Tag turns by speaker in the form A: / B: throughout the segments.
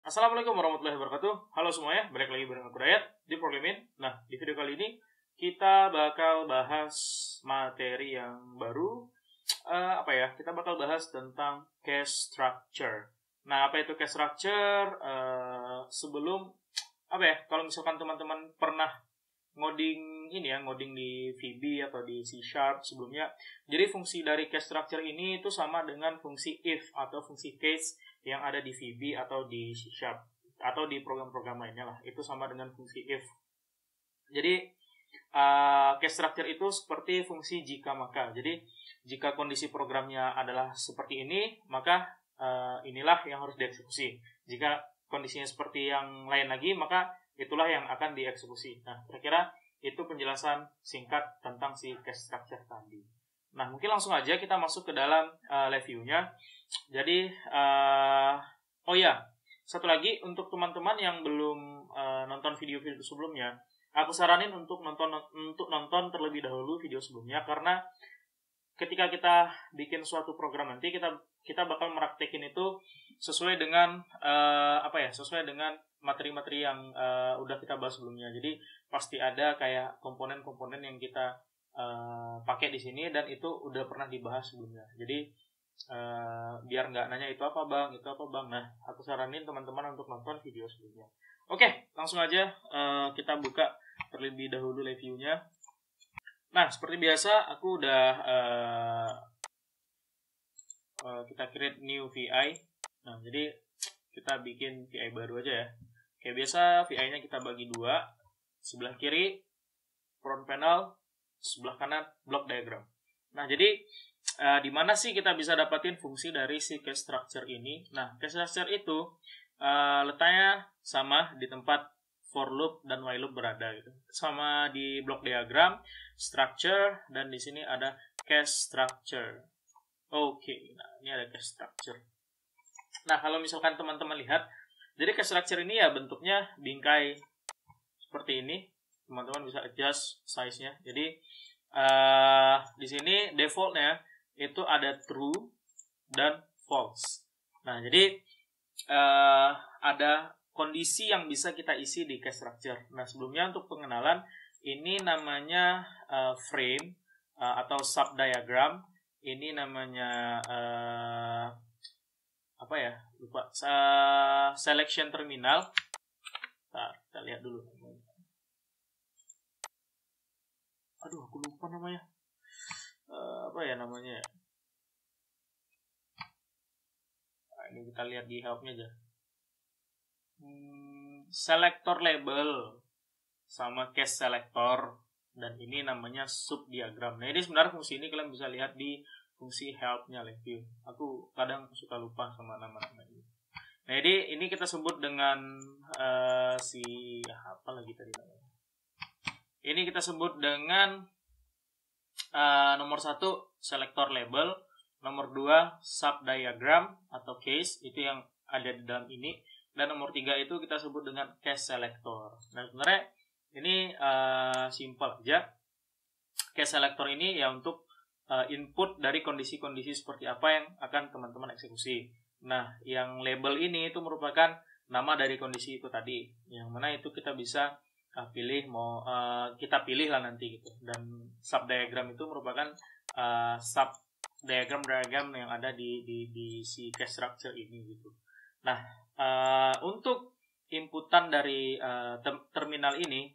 A: Assalamualaikum warahmatullahi wabarakatuh. Halo semuanya, balik lagi bareng aku Dayat di Programin. Nah, di video kali ini kita bakal bahas materi yang baru. Kita bakal bahas tentang case structure. Nah, apa itu case structure? Kalau misalkan teman-teman pernah ngoding di VB atau di C# sebelumnya. Jadi fungsi dari case structure ini itu sama dengan fungsi if atau fungsi case yang ada di VB atau di C# atau di program-program lainnya lah. Itu sama dengan fungsi if. Jadi case structure itu seperti fungsi jika maka. Jadi jika kondisi programnya adalah seperti ini, maka inilah yang harus dieksekusi. Jika kondisinya seperti yang lain lagi, maka itulah yang akan dieksekusi. Nah, kira-kira itu penjelasan singkat tentang si case structure tadi. Nah, mungkin langsung aja kita masuk ke dalam review-nya. Jadi, satu lagi untuk teman-teman yang belum nonton video-video sebelumnya, aku saranin untuk nonton terlebih dahulu video sebelumnya, karena ketika kita bikin suatu program nanti kita bakal meraktekin itu sesuai dengan sesuai dengan materi-materi yang udah kita bahas sebelumnya. Jadi pasti ada kayak komponen-komponen yang kita pakai di sini dan itu udah pernah dibahas sebelumnya. Jadi biar nggak nanya itu apa bang. Nah, aku saranin teman-teman untuk nonton video sebelumnya. Oke, langsung aja kita buka terlebih dahulu reviewnya. Nah, seperti biasa aku udah kita create new VI. Nah, jadi kita bikin VI baru aja ya. Kayak biasa, VI-nya kita bagi dua. Sebelah kiri front panel, sebelah kanan block diagram. Nah, jadi di mana sih kita bisa dapatin fungsi dari si case structure ini? Nah, case structure itu letaknya sama di tempat for loop dan while loop berada gitu. Sama di block diagram, structure, dan di sini ada case structure. Oke, nah ini ada case structure. Nah, kalau misalkan teman-teman lihat, jadi case structure ini ya bentuknya bingkai seperti ini. Teman-teman bisa adjust size-nya. Jadi di sini default-nya itu ada true dan false. Nah, jadi ada kondisi yang bisa kita isi di case structure. Nah, sebelumnya untuk pengenalan, ini namanya frame atau sub diagram. Ini namanya selection terminal. Nah, kita lihat dulu. Aduh, aku lupa namanya. Namanya? Nah, ini kita lihat di help-nya aja. Selector label sama case selector, dan ini namanya sub diagram. Nah, ini sebenarnya fungsi ini kalian bisa lihat di fungsi help-nya review. Aku kadang suka lupa sama nama-nama ini. Nah, jadi ini kita sebut dengan ini kita sebut dengan nomor 1 selector label, nomor 2 sub diagram atau case, itu yang ada di dalam ini, dan nomor 3 itu kita sebut dengan case selector. Nah, sebenarnya ini simple aja. Case selector ini ya untuk input dari kondisi-kondisi seperti apa yang akan teman-teman eksekusi. Nah, yang label ini itu merupakan nama dari kondisi itu tadi, yang mana itu kita bisa kita pilih lah nanti gitu. Dan sub diagram itu merupakan sub diagram yang ada di si case structure ini gitu. Nah, untuk inputan dari terminal ini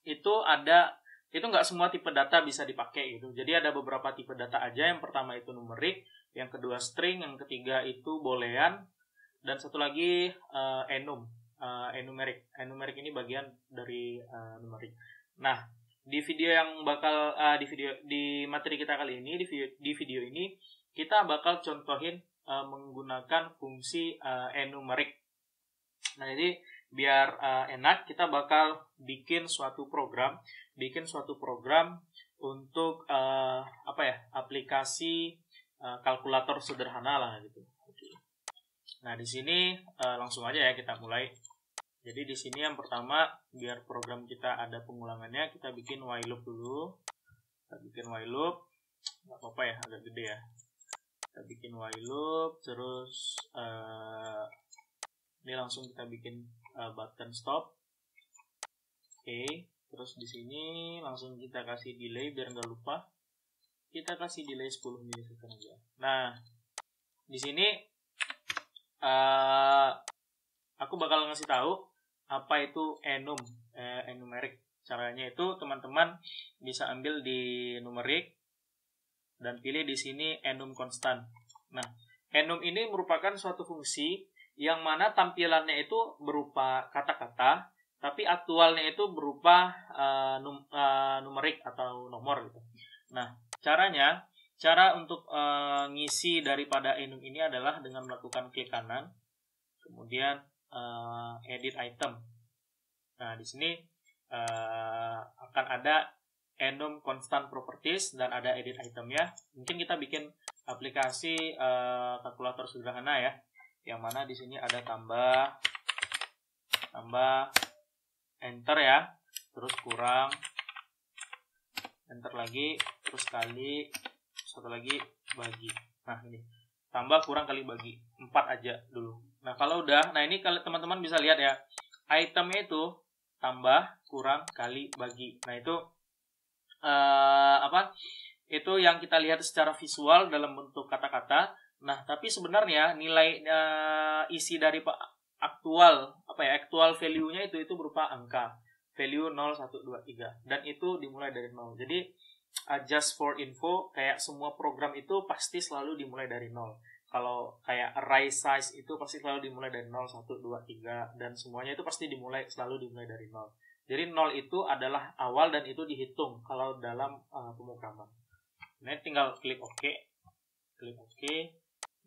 A: itu nggak semua tipe data bisa dipakai gitu. Jadi ada beberapa tipe data aja. Yang pertama itu numerik, yang kedua string, yang ketiga itu boolean, dan satu lagi enumeric. Enumeric ini bagian dari numerik. Nah, di video yang bakal di materi kita kali ini, di video ini kita bakal contohin menggunakan fungsi enumeric. Nah, jadi biar enak, kita bakal bikin suatu program untuk aplikasi kalkulator sederhana lah gitu. Nah, di sini langsung aja ya kita mulai. Jadi di sini yang pertama, biar program kita ada pengulangannya, kita bikin while loop dulu. Kita bikin while loop, nggak apa-apa ya, agak gede ya. Kita bikin while loop, terus Ini langsung kita bikin button stop. Oke, terus di sini langsung kita kasih delay biar nggak lupa. Kita kasih delay 10 milisecond aja. Nah, di sini aku bakal ngasih tahu apa itu enumeric. Caranya itu teman-teman bisa ambil di numeric dan pilih di sini enum constant. Nah, enum ini merupakan suatu fungsi yang mana tampilannya itu berupa kata-kata, tapi aktualnya itu berupa numerik atau nomor gitu. Nah, cara untuk ngisi daripada enum ini adalah dengan melakukan klik kanan, kemudian edit item. Nah, di sini akan ada enum constant properties dan ada edit itemnya. Mungkin kita bikin aplikasi kalkulator sederhana ya, yang mana di sini ada tambah enter ya, terus kurang, enter lagi, terus kali, satu lagi bagi. Nah, ini tambah kurang kali bagi 4 aja dulu. Nah, kalau udah, nah ini kalau teman-teman bisa lihat ya, itemnya itu tambah kurang kali bagi. Nah, itu itu yang kita lihat secara visual dalam bentuk kata-kata. Nah, tapi sebenarnya nilai isi dari actual value-nya itu berupa angka. Value 0, 1, 2, 3. Dan itu dimulai dari 0. Jadi just for info, kayak semua program itu pasti selalu dimulai dari 0. Kalau kayak array size itu pasti selalu dimulai dari 0, 1, 2, 3. Dan semuanya itu pasti selalu dimulai dari 0. Jadi 0 itu adalah awal dan itu dihitung kalau dalam pemrograman. Nah, tinggal klik OK. Klik OK.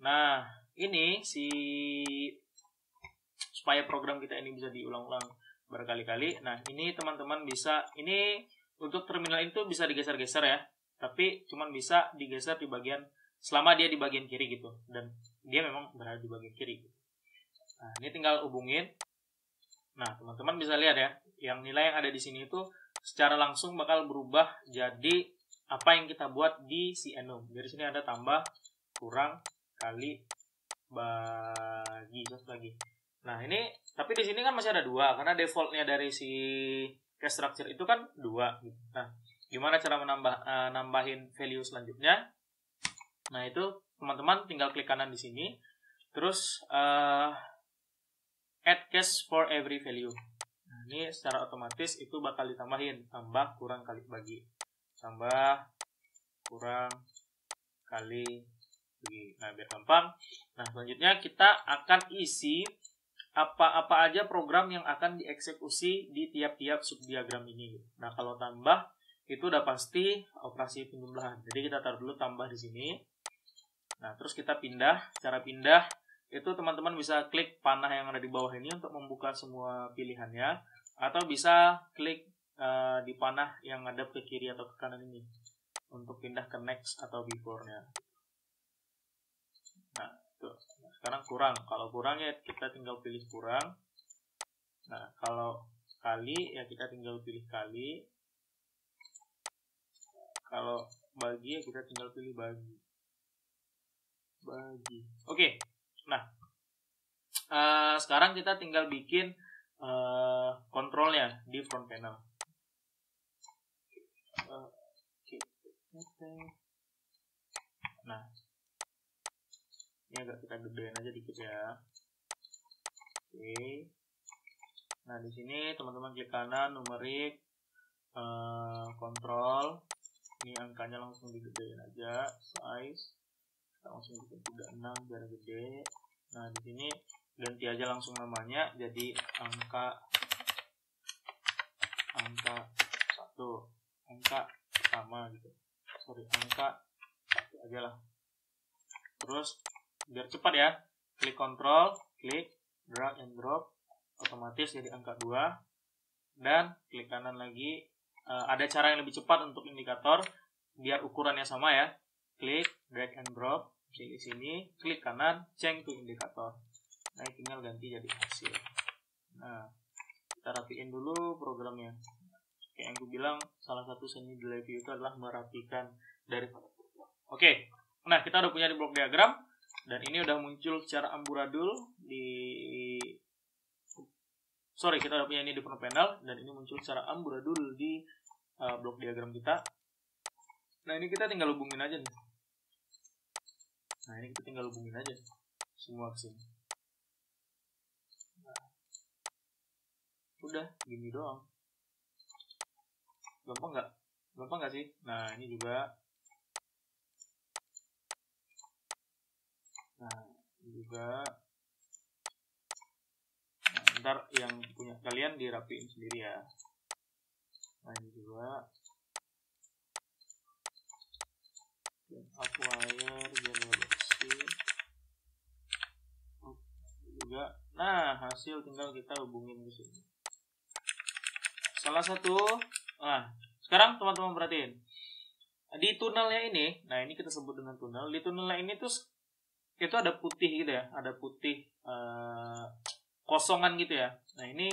A: Nah, ini supaya program kita ini bisa diulang-ulang berkali-kali. Nah, ini teman-teman bisa, ini untuk terminal itu bisa digeser-geser ya. Tapi cuman bisa digeser di bagian, selama dia di bagian kiri gitu. Dan dia memang berada di bagian kiri. Nah, ini tinggal hubungin. Nah, teman-teman bisa lihat ya, yang nilai yang ada di sini itu secara langsung bakal berubah jadi apa yang kita buat di si enum. Dari sini ada tambah, kurang, kali, bagi, satu lagi. Nah, ini, tapi di sini kan masih ada 2, karena defaultnya dari si case structure itu kan 2. Nah, gimana cara nambahin value selanjutnya? Nah, itu teman-teman tinggal klik kanan di sini, terus add case for every value. Nah, ini secara otomatis itu bakal ditambahin tambah kurang kali bagi, tambah kurang kali bagi. Nah, biar gampang. Nah, selanjutnya kita akan isi apa-apa aja program yang akan dieksekusi di tiap-tiap subdiagram ini. Nah, kalau tambah itu udah pasti operasi penjumlahan. Jadi kita taruh dulu tambah di sini. Nah, terus kita pindah. Cara pindah itu teman-teman bisa klik panah yang ada di bawah ini untuk membuka semua pilihannya, atau bisa klik di panah yang ada ke kiri atau ke kanan ini untuk pindah ke next atau before-nya. Nah, itu. Nah, sekarang kurang. Kalau kurang ya kita tinggal pilih kurang. Nah, kalau kali ya kita tinggal pilih kali. Kalau bagi ya kita tinggal pilih bagi. Oke. Nah, sekarang kita tinggal bikin kontrolnya di front panel. Nah, ini agak kita gedein aja dikit ya. Oke. Nah, di sini teman-teman klik kanan numerik, kontrol. Ini angkanya langsung digedein aja, size. Kita langsung bikin 36 biar gede. Nah, di sini ganti aja langsung namanya jadi angka 1, angka pertama gitu. Angka 1 aja lah. Terus biar cepat ya, klik kontrol, klik drag and drop, otomatis jadi angka 2. Dan klik kanan lagi. Ada cara yang lebih cepat untuk indikator biar ukurannya sama ya. Klik drag and drop di sini, klik kanan, change to indikator. Nah, tinggal ganti jadi hasil. Nah, kita rapiin dulu programnya. Kayak yang gue bilang, salah satu seni delay view itu adalah merapikan dari program. Oke, nah kita udah punya di blok diagram dan ini udah muncul secara amburadul di kita udah punya ini di front panel, dan ini muncul secara amburadul di blok diagram kita. Nah, ini kita tinggal hubungin aja nih. Semua ke sini. Nah, udah gini doang. Gampang nggak sih? Nah, ini juga. Nah, ntar yang punya kalian dirapiin sendiri ya. Nah, ini juga. Acquire galaxy juga. Nah, hasil tinggal kita hubungin ke sini. Salah satu. Nah, sekarang teman-teman perhatiin. Di tunnelnya ini, nah ini kita sebut dengan tunnel. Di tunnelnya ini tuh itu ada putih gitu ya, ada putih kosongan gitu ya. Nah, ini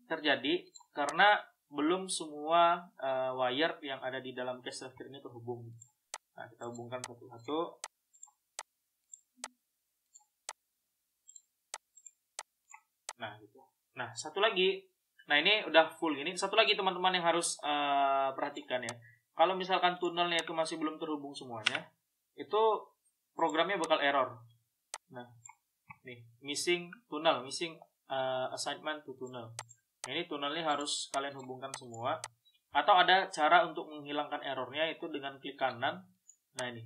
A: terjadi karena belum semua wire yang ada di dalam case structure ini terhubung. Nah, kita hubungkan satu-satu. Nah, gitu. Nah, satu lagi. Nah, ini udah full gini. Satu lagi teman-teman yang harus perhatikan ya. Kalau misalkan tunnelnya itu masih belum terhubung semuanya, itu programnya bakal error. Nah, nih, missing assignment to tunnel. Nah, ini tunnelnya harus kalian hubungkan semua. Atau ada cara untuk menghilangkan errornya, itu dengan klik kanan. Nah, ini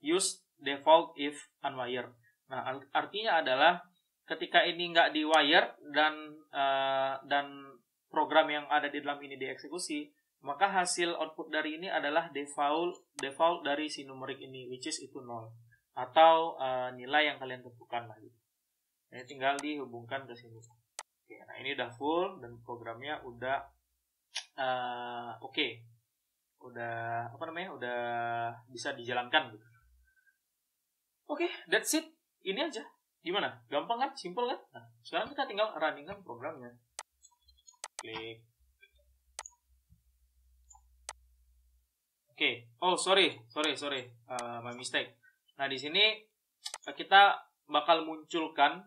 A: use default if unwired. Nah, artinya adalah ketika ini nggak di wire dan program yang ada di dalam ini dieksekusi, maka hasil output dari ini adalah default dari si numerik ini, which is itu 0 atau nilai yang kalian tentukan lah gitu. Ini tinggal dihubungkan ke sini. Oke, nah ini udah full dan programnya udah oke. Udah bisa dijalankan gitu. Oke, that's it. Ini aja. Gimana? Gampang kan? Simple kan? Nah, sekarang kita tinggal running kan programnya. Klik. Oke. Oh, sorry. My mistake. Nah, di sini kita bakal munculkan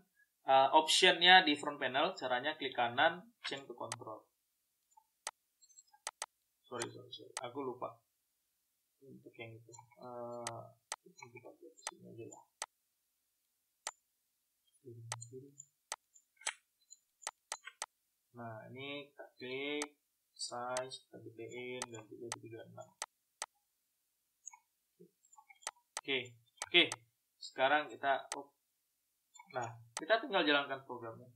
A: optionnya di front panel. Caranya klik kanan, change to control. Sorry. Aku lupa. Untuk yang itu. Kita buat sini aja lah. Nah, ini kita klik size, kita gedein, ganti 36. Oke. Sekarang kita tinggal jalankan programnya.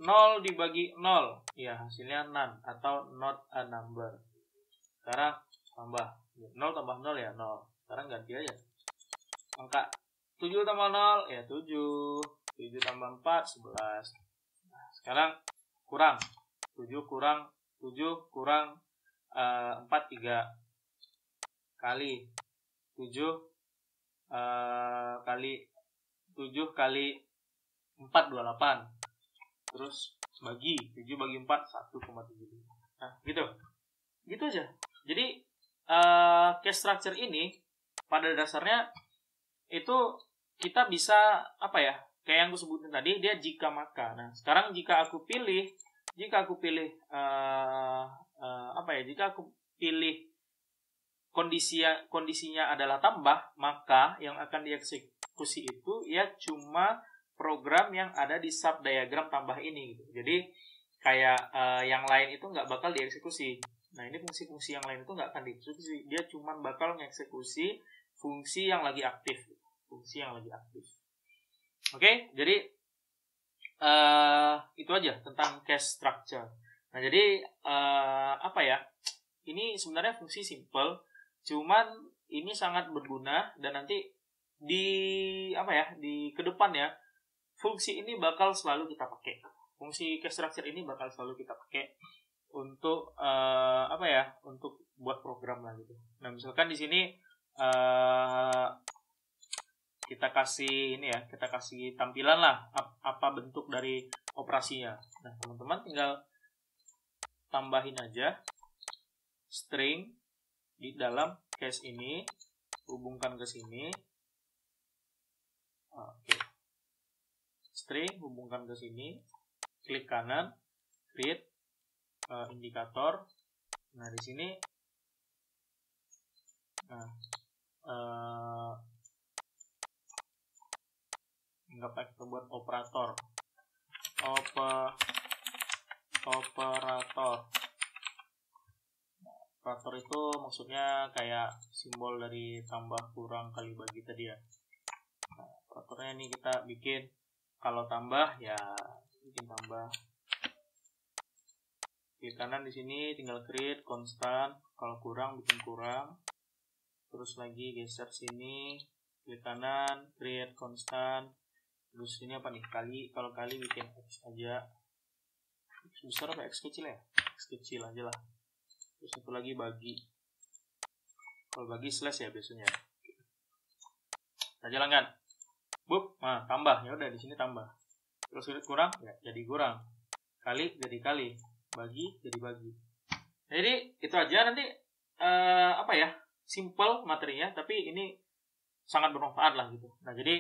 A: 0 dibagi 0, ya hasilnya none atau not a number. Sekarang tambah 0 tambah 0 ya 0. Sekarang ganti aja angka 7 tambah 0 ya 7. 7 tambah 4 11. Nah, sekarang kurang 7 kurang 4 3 kali 7 kali 4 28. Terus bagi 7 bagi 4 1,7. Nah, gitu aja. Jadi case structure ini pada dasarnya itu kita bisa kayak yang aku sebutin tadi, dia jika maka. Nah, sekarang jika aku pilih kondisinya adalah tambah, maka yang akan dieksekusi itu ya cuma program yang ada di sub diagram tambah ini gitu. Jadi kayak yang lain itu nggak bakal dieksekusi. Nah, ini fungsi-fungsi yang lain itu nggak akan dieksekusi. Dia cuma bakal mengeksekusi fungsi yang lagi aktif. Oke, jadi itu aja tentang case structure. Nah, jadi ini sebenarnya fungsi simple, cuman ini sangat berguna dan nanti di kedepan ya, fungsi ini bakal selalu kita pakai. Fungsi case structure ini bakal selalu kita pakai untuk untuk buat program lah gitu. Nah, misalkan di sini kita kasih tampilan lah apa bentuk dari operasinya. Nah, teman-teman tinggal tambahin aja string di dalam case ini, hubungkan ke sini. Oke. string, hubungkan ke sini, klik kanan, create indikator. Nah di sini nggak pakai buat operator. Operator itu maksudnya kayak simbol dari tambah, kurang, kali, bagi tadi ya. Nah, operatornya ini kita bikin, kalau tambah ya bikin tambah. Klik kanan di sini tinggal create konstan, kalau kurang bikin kurang. Terus lagi geser sini, klik kanan, create konstan. Terus ini apa nih? Kali, kalau kali bikin X aja. X besar apa X kecil ya? X kecil aja lah. Terus satu lagi bagi. Kalau bagi slash ya biasanya. Kita jalankan. Bup, nah tambah. Ya udah di sini tambah. Terus kurang ya jadi kurang. Kali jadi kali. Bagi jadi bagi. Jadi itu aja, nanti apa ya? Simple materinya, tapi ini sangat bermanfaat lah gitu. Nah, jadi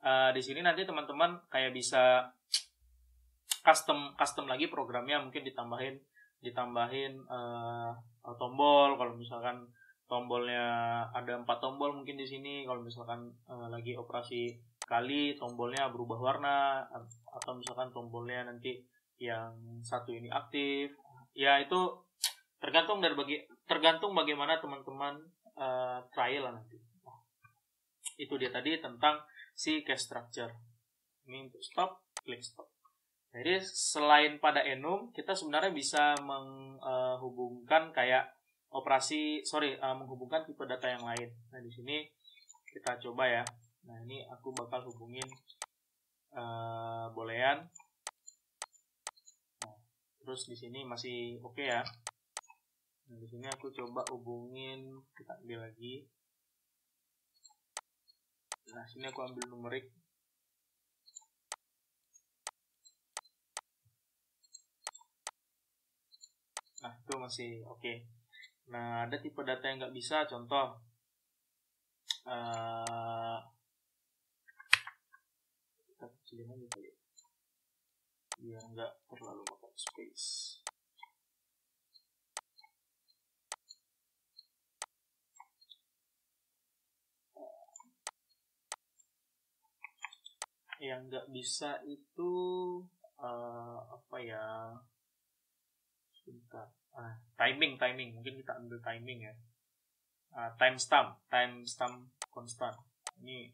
A: di sini nanti teman-teman kayak bisa custom lagi programnya, mungkin ditambahin tombol. Kalau misalkan tombolnya ada 4 tombol mungkin di sini, kalau misalkan lagi operasi kali tombolnya berubah warna, atau misalkan tombolnya nanti yang satu ini aktif, ya itu tergantung bagaimana teman-teman trial lah nanti. Itu dia tadi tentang si case structure. Ini untuk stop, klik stop. Jadi selain pada enum, kita sebenarnya bisa menghubungkan kayak menghubungkan tipe data yang lain. Nah di sini kita coba ya. Nah ini aku bakal hubungin boolean. Nah, terus di sini masih oke ya. Nah di sini aku coba hubungin, kita ambil lagi. Nah sini aku ambil numerik. Nah, itu masih oke. Nah, ada tipe data yang nggak bisa, contoh. Kita kecilin aja kali ya. Biar nggak terlalu makan space. Yang nggak bisa itu, apa ya? Bentar. Timing mungkin kita ambil timing ya. Timestamp konstan. Ini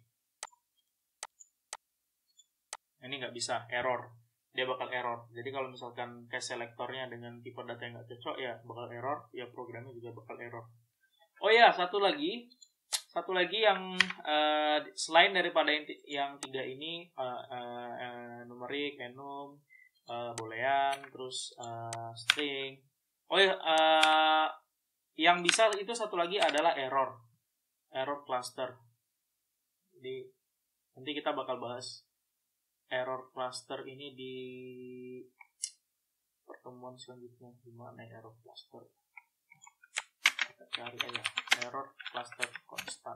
A: nggak bisa, error. Dia bakal error. Jadi kalau misalkan case selektornya dengan tipe data yang nggak cocok ya bakal error, ya programnya juga bakal error. Oh ya, satu lagi yang selain daripada yang 3 ini, numerik, enum, boolean, terus string. Oh ya, yang bisa itu satu lagi adalah error cluster. Jadi nanti kita bakal bahas error cluster ini di pertemuan selanjutnya. Gimana error cluster? Kita cari aja error cluster konstan.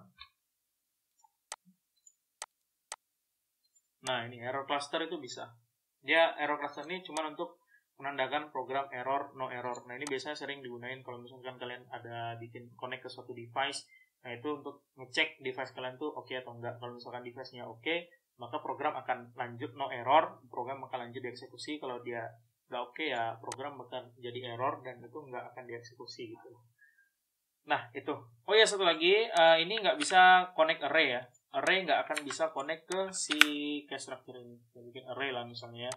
A: Nah ini error cluster itu bisa. Dia error cluster ini cuma untuk menandakan program error, no error. Nah ini biasanya sering digunain kalau misalkan kalian ada bikin connect ke suatu device. Nah itu untuk ngecek device kalian tuh oke atau enggak. Kalau misalkan device-nya oke, maka program akan lanjut no error, program akan lanjut dieksekusi. Kalau dia nggak oke ya program bakal jadi error dan itu nggak akan dieksekusi gitu. Nah itu. Oh ya satu lagi, ini nggak bisa connect array ya. Array nggak akan bisa connect ke si case structure ini. Kita bikin array lah misalnya.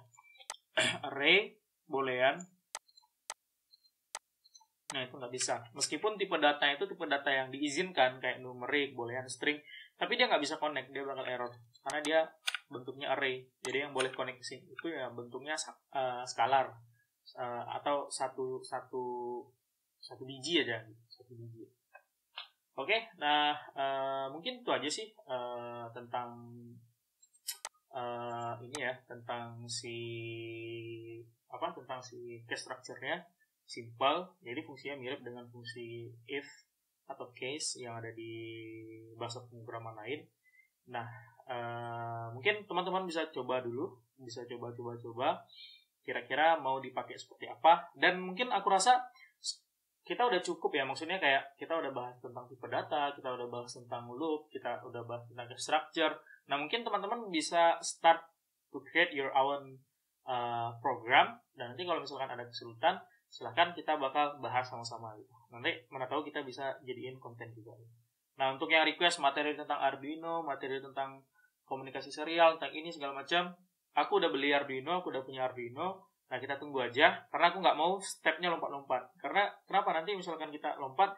A: Array boolean. Nah itu nggak bisa. Meskipun tipe data itu tipe data yang diizinkan kayak numerik, boolean, string, tapi dia nggak bisa connect, dia bakal error karena dia bentuknya array. Jadi yang boleh connect ke sini itu ya bentuknya scalar atau satu biji aja, satu biji. Oke, nah mungkin itu aja sih tentang ini ya, tentang si case structure-nya. Simple, jadi fungsinya mirip dengan fungsi if atau case yang ada di bahasa pemrograman lain. Nah, mungkin teman-teman bisa coba dulu, bisa coba kira-kira mau dipakai seperti apa. Dan mungkin aku rasa kita udah cukup ya, maksudnya kayak kita udah bahas tentang tipe data, kita udah bahas tentang loop, kita udah bahas tentang structure. Nah, mungkin teman-teman bisa start to create your own program, dan nanti kalau misalkan ada kesulitan, silahkan kita bakal bahas sama-sama gitu. Nanti mana tahu kita bisa jadiin konten juga. Nah, untuk yang request materi tentang Arduino, materi tentang komunikasi serial, tentang ini segala macam, aku udah beli Arduino, aku udah punya Arduino. Nah, kita tunggu aja, karena aku nggak mau stepnya lompat-lompat. Karena kenapa nanti misalkan kita lompat,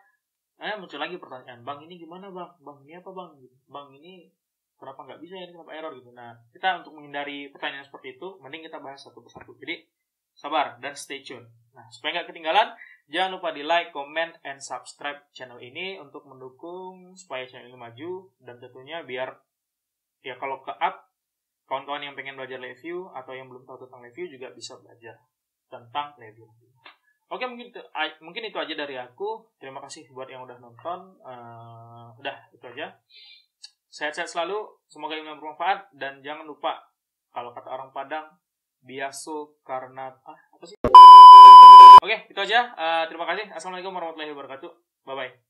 A: muncul lagi pertanyaan, bang ini gimana bang? Bang ini apa bang? Bang ini kenapa nggak bisa ya, ini kenapa error gitu. Nah, kita untuk menghindari pertanyaan seperti itu, mending kita bahas satu persatu. Jadi, sabar dan stay tune. Nah, supaya nggak ketinggalan, jangan lupa di like, comment, and subscribe channel ini untuk mendukung supaya channel ini maju, dan tentunya biar ya kalau ke up, kawan-kawan yang pengen belajar review atau yang belum tahu tentang review juga bisa belajar tentang review. Oke, mungkin itu aja dari aku. Terima kasih buat yang udah nonton. Udah, itu aja. Sehat-sehat selalu. Semoga ini bermanfaat. Dan jangan lupa, kalau kata orang Padang, biaso karena... apa sih? Oke, itu aja. Terima kasih. Assalamualaikum warahmatullahi wabarakatuh. Bye-bye.